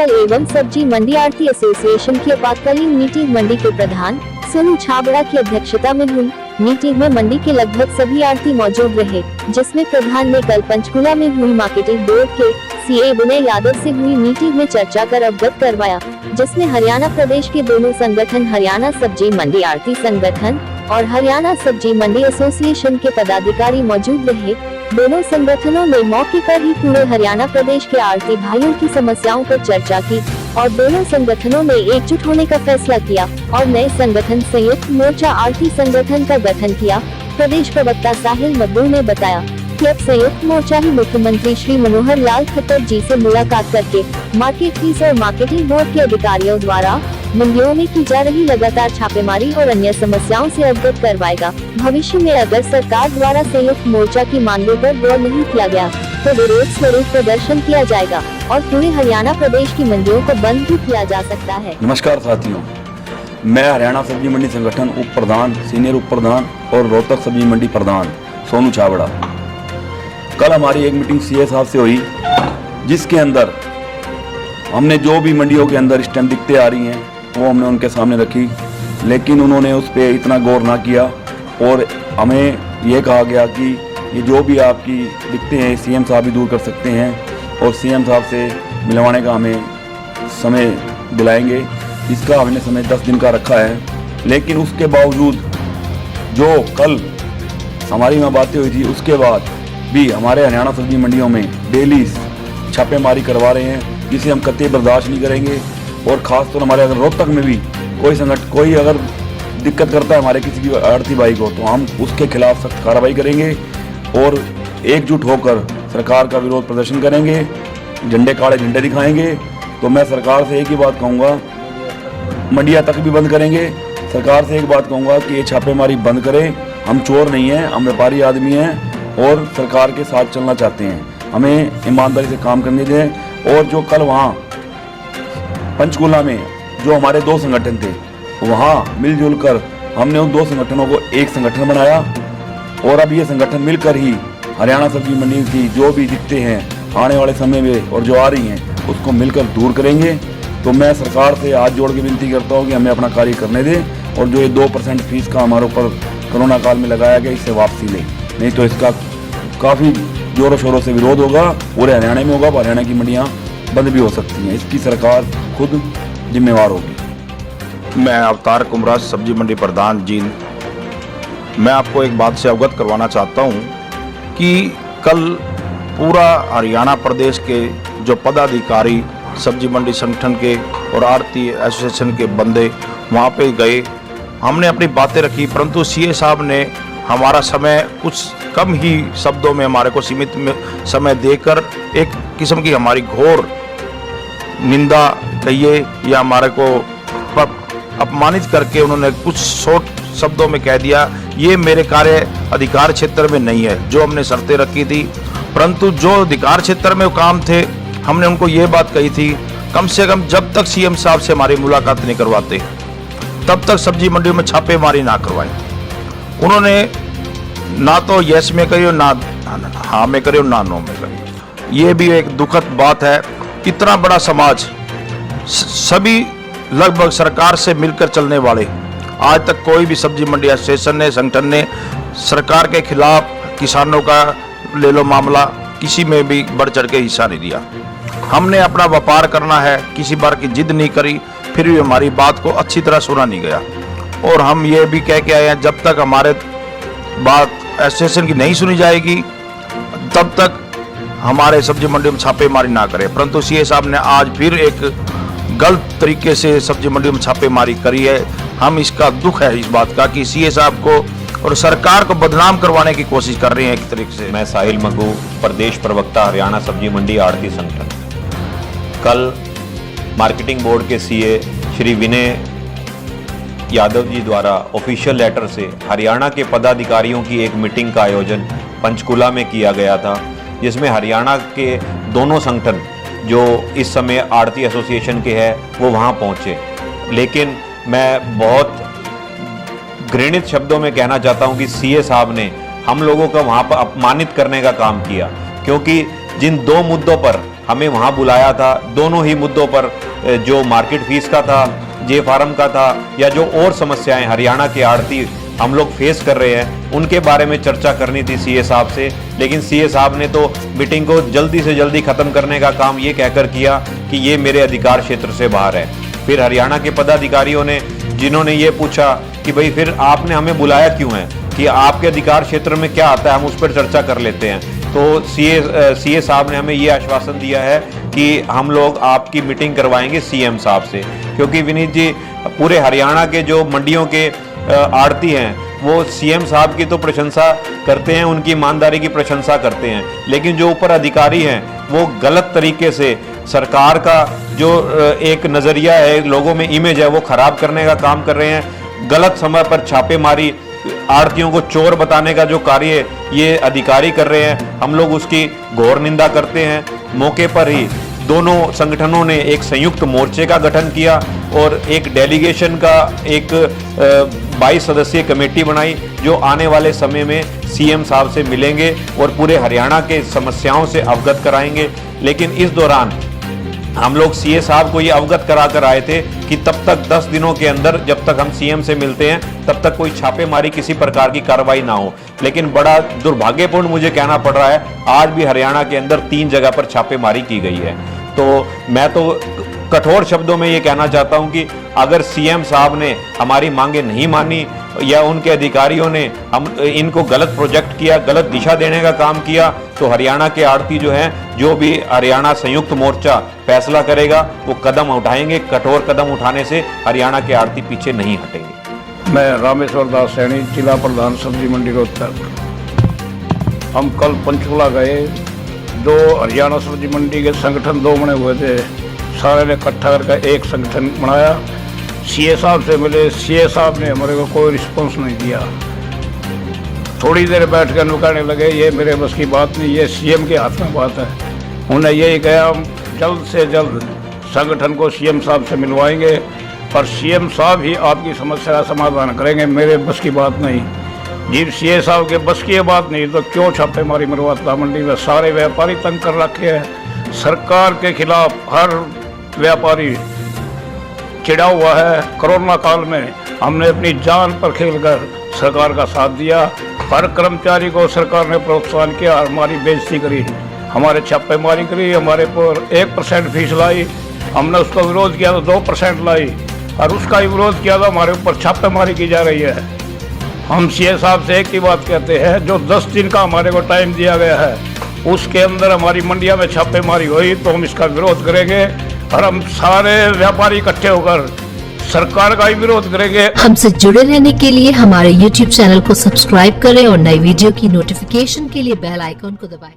फल एवं सब्जी मंडी आढ़ती एसोसिएशन की आपातकालीन मीटिंग मंडी के प्रधान सोनू छाबड़ा की अध्यक्षता में हुई। मीटिंग में मंडी के लगभग सभी आढ़ती मौजूद रहे, जिसमें प्रधान ने कल पंचकुला में हुई मार्केटिंग बोर्ड के सीए विनय यादव से हुई मीटिंग में चर्चा कर अवगत करवाया, जिसमें हरियाणा प्रदेश के दोनों संगठन हरियाणा सब्जी मंडी आढ़ती संगठन और हरियाणा सब्जी मंडी एसोसिएशन के पदाधिकारी मौजूद रहे। दोनों संगठनों ने मौके पर ही पूरे हरियाणा प्रदेश के आढ़ती भाइयों की समस्याओं पर चर्चा की और दोनों संगठनों ने एकजुट होने का फैसला किया और नए संगठन संयुक्त मोर्चा आढ़ती संगठन का गठन किया। प्रदेश प्रवक्ता साहिल मकबूल ने बताया कि अब संयुक्त मोर्चा ही मुख्यमंत्री श्री मनोहर लाल खट्टर जी से मुलाकात करके मार्केट फीस और मार्केटिंग बोर्ड के अधिकारियों द्वारा मंडियों में की जा रही लगातार छापेमारी और अन्य समस्याओं से अवगत करवाएगा। भविष्य में अगर सरकार द्वारा संयुक्त मोर्चा की मांगों पर गौर नहीं किया गया तो विरोध स्वरूप प्रदर्शन किया जाएगा और पूरे हरियाणा प्रदेश की मंडियों को बंद भी किया जा सकता है। नमस्कार साथियों, मैं हरियाणा सब्जी मंडी संगठन उप प्रधान, सीनियर उप प्रधान और रोहतक सब्जी मंडी प्रधान सोनू छाबड़ा। कल हमारी एक मीटिंग सीए साहब से हुई, जिसके अंदर हमने जो भी मंडियों के अंदर इस टाइम दिक्कतें आ रही हैं वो हमने उनके सामने रखी, लेकिन उन्होंने उस पर इतना गौर ना किया और हमें ये कहा गया कि ये जो भी आपकी दिक्कतें हैं सीएम साहब भी दूर कर सकते हैं और सीएम साहब से मिलवाने का हमें समय दिलाएंगे। इसका हमने समय 10 दिन का रखा है, लेकिन उसके बावजूद जो कल हमारी में बातें हुई थी उसके बाद भी हमारे हरियाणा सब्जी मंडियों में डेली छापेमारी करवा रहे हैं, जिसे हम कतई बर्दाश्त नहीं करेंगे। और ख़ासतौर हमारे अगर रोहतक में भी कोई अगर दिक्कत करता है हमारे किसी की आढ़ती भाई को, तो हम उसके खिलाफ सख्त कार्रवाई करेंगे और एकजुट होकर सरकार का विरोध प्रदर्शन करेंगे, झंडे काले झंडे दिखाएंगे। तो मैं सरकार से एक ही बात कहूँगा, मंडियाँ तक भी बंद करेंगे। सरकार से एक बात कहूँगा कि ये छापेमारी बंद करें। हम चोर नहीं हैं, हम व्यापारी आदमी हैं और सरकार के साथ चलना चाहते हैं। हमें ईमानदारी से काम करने दें। और जो कल वहाँ पंचकुला में जो हमारे दो संगठन थे, वहाँ मिलजुल कर हमने उन दो संगठनों को एक संगठन बनाया और अब ये संगठन मिलकर ही हरियाणा सब्जी मंडी की जो भी दिक्कतें हैं आने वाले समय में और जो आ रही हैं उसको मिलकर दूर करेंगे। तो मैं सरकार से हाथ जोड़ के विनती करता हूँ कि हमें अपना कार्य करने दें और जो ये 2% फीस का हमारे ऊपर कोरोना काल में लगाया गया इससे वापसी लें, नहीं तो इसका काफ़ी जोरों शोरों से विरोध होगा, पूरे हरियाणा में होगा। हरियाणा की मंडियाँ बंद भी हो सकती हैं, इसकी सरकार खुद जिम्मेवार होगी। मैं अवतार कुमरा, सब्जी मंडी प्रधान जींद। मैं आपको एक बात से अवगत करवाना चाहता हूं कि कल पूरा हरियाणा प्रदेश के जो पदाधिकारी सब्जी मंडी संगठन के और आढ़ती एसोसिएशन के बंदे वहां पे गए, हमने अपनी बातें रखी, परंतु सीए साहब ने हमारा समय कुछ कम ही शब्दों में हमारे को सीमित समय देकर एक किस्म की हमारी घोर निंदा कहिए या हमारे को अपमानित करके उन्होंने कुछ शॉर्ट शब्दों में कह दिया, ये मेरे कार्य अधिकार क्षेत्र में नहीं है। जो हमने शर्तें रखी थी, परंतु जो अधिकार क्षेत्र में काम थे, हमने उनको ये बात कही थी, कम से कम जब तक सीएम साहब से हमारी मुलाकात नहीं करवाते तब तक सब्जी मंडियों में छापेमारी ना करवाएं। उन्होंने ना तो यस में करी और ना हाँ में करी और ना नो में करी। ये भी एक दुखद बात है। इतना बड़ा समाज, सभी लगभग सरकार से मिलकर चलने वाले, आज तक कोई भी सब्जी मंडी एसोसिएशन ने, संगठन ने सरकार के खिलाफ, किसानों का ले लो मामला, किसी में भी बढ़ चढ़ के हिस्सा नहीं दिया। हमने अपना व्यापार करना है, किसी बार की जिद नहीं करी, फिर भी हमारी बात को अच्छी तरह सुना नहीं गया। और हम ये भी कह के आए हैं, जब तक हमारे बात एसोसिएशन की नहीं सुनी जाएगी तब तक हमारे सब्जी मंडी में छापेमारी ना करें। परंतु सीए साहब ने आज फिर एक गलत तरीके से सब्जी मंडी में छापेमारी करी है। हम इसका दुख है इस बात का कि सीए साहब को और सरकार को बदनाम करवाने की कोशिश कर रहे हैं एक तरीके से। मैं साहिल मकबूल, प्रदेश प्रवक्ता हरियाणा सब्जी मंडी आढ़ती संगठन। कल मार्केटिंग बोर्ड के सीए श्री विनय यादव जी द्वारा ऑफिशियल लेटर से हरियाणा के पदाधिकारियों की एक मीटिंग का आयोजन पंचकुला में किया गया था, जिसमें हरियाणा के दोनों संगठन जो इस समय आढ़ती एसोसिएशन के हैं वो वहाँ पहुँचे। लेकिन मैं बहुत घृणित शब्दों में कहना चाहता हूँ कि सीए साहब ने हम लोगों को वहाँ पर अपमानित करने का काम किया, क्योंकि जिन दो मुद्दों पर हमें वहाँ बुलाया था। दोनों ही मुद्दों पर जो मार्केट फीस का था, जे फार्म का था, या जो और समस्याएं हरियाणा के आड़ती हम लोग फेस कर रहे हैं उनके बारे में चर्चा करनी थी सीए साहब से। लेकिन सीए साहब ने तो मीटिंग को जल्दी से जल्दी ख़त्म करने का काम ये कहकर किया कि ये मेरे अधिकार क्षेत्र से बाहर है। फिर हरियाणा के पदाधिकारियों ने, जिन्होंने ये पूछा कि भाई फिर आपने हमें बुलाया क्यों है, कि आपके अधिकार क्षेत्र में क्या आता है, हम उस पर चर्चा कर लेते हैं। तो सीए साहब ने हमें ये आश्वासन दिया है कि हम लोग आपकी मीटिंग करवाएंगे सीएम साहब से, क्योंकि विनीत जी पूरे हरियाणा के जो मंडियों के आड़ती हैं वो सीएम साहब की तो प्रशंसा करते हैं, उनकी ईमानदारी की प्रशंसा करते हैं, लेकिन जो ऊपर अधिकारी हैं वो गलत तरीके से सरकार का जो एक नज़रिया है, लोगों में इमेज है, वो खराब करने का काम कर रहे हैं। गलत समय पर छापेमारी, आड़तियों को चोर बताने का जो कार्य ये अधिकारी कर रहे हैं, हम लोग उसकी घोर निंदा करते हैं। मौके पर ही दोनों संगठनों ने एक संयुक्त मोर्चे का गठन किया और एक डेलीगेशन का एक 22 सदस्यीय कमेटी बनाई, जो आने वाले समय में सीएम साहब से मिलेंगे और पूरे हरियाणा के समस्याओं से अवगत कराएंगे। लेकिन इस दौरान हम लोग सीए साहब को ये अवगत करा कर आए थे कि तब तक 10 दिनों के अंदर, जब तक हम सीएम से मिलते हैं, तब तक कोई छापेमारी, किसी प्रकार की कार्रवाई ना हो। लेकिन बड़ा दुर्भाग्यपूर्ण मुझे कहना पड़ रहा है, आज भी हरियाणा के अंदर 3 जगह पर छापेमारी की गई है। तो मैं तो कठोर शब्दों में ये कहना चाहता हूं कि अगर सीएम साहब ने हमारी मांगे नहीं मानी या उनके अधिकारियों ने हम इनको गलत प्रोजेक्ट किया, गलत दिशा देने का काम किया, तो हरियाणा के आड़ती जो हैं, जो भी हरियाणा संयुक्त मोर्चा फैसला करेगा वो कदम उठाएंगे। कठोर कदम उठाने से हरियाणा के आड़ती पीछे नहीं हटेंगे। मैं रामेश्वर दास सैनी, जिला प्रधान सब्जी मंडी रोहतक। हम कल पंचकुला गए, 2 हरियाणा सब्जी मंडी के संगठन 2 बने हुए थे, सारे ने इकट्ठा करके एक संगठन बनाया। सीए साहब से मिले, सीए साहब ने हमारे को कोई रिस्पॉन्स नहीं दिया। थोड़ी देर बैठ कर कहने लगे ये मेरे बस की बात नहीं, ये सीएम के हाथ में बात है। उन्हें यही कहा हम जल्द से जल्द संगठन को सीएम साहब से मिलवाएंगे और सीएम साहब ही आपकी समस्या का समाधान करेंगे, मेरे बस की बात नहीं। जब सीए साहब के बस की बात नहीं तो क्यों छापेमारी मरवाता मंडी में? सारे व्यापारी तंग कर रखे हैं। सरकार के खिलाफ हर व्यापारी चिढ़ा हुआ है। कोरोना काल में हमने अपनी जान पर खेलकर सरकार का साथ दिया। हर कर्मचारी को सरकार ने प्रोत्साहन किया, हमारी बेइज्जती करी, हमारे छापेमारी करी, हमारे पर 1% फीस लाई। हमने उसका विरोध किया तो 2% लाई, और उसका ही विरोध किया तो हमारे ऊपर छापेमारी की जा रही है। हम सीए साहब से एक ही बात कहते हैं, जो 10 दिन का हमारे को टाइम दिया गया है उसके अंदर हमारी मंडिया में छापेमारी हुई तो हम इसका विरोध करेंगे, और हम सारे व्यापारी इकट्ठे होकर सरकार का ही विरोध करेंगे। हमसे जुड़े रहने के लिए हमारे YouTube चैनल को सब्सक्राइब करें और नई वीडियो की नोटिफिकेशन के लिए बेल आइकॉन को दबाएं।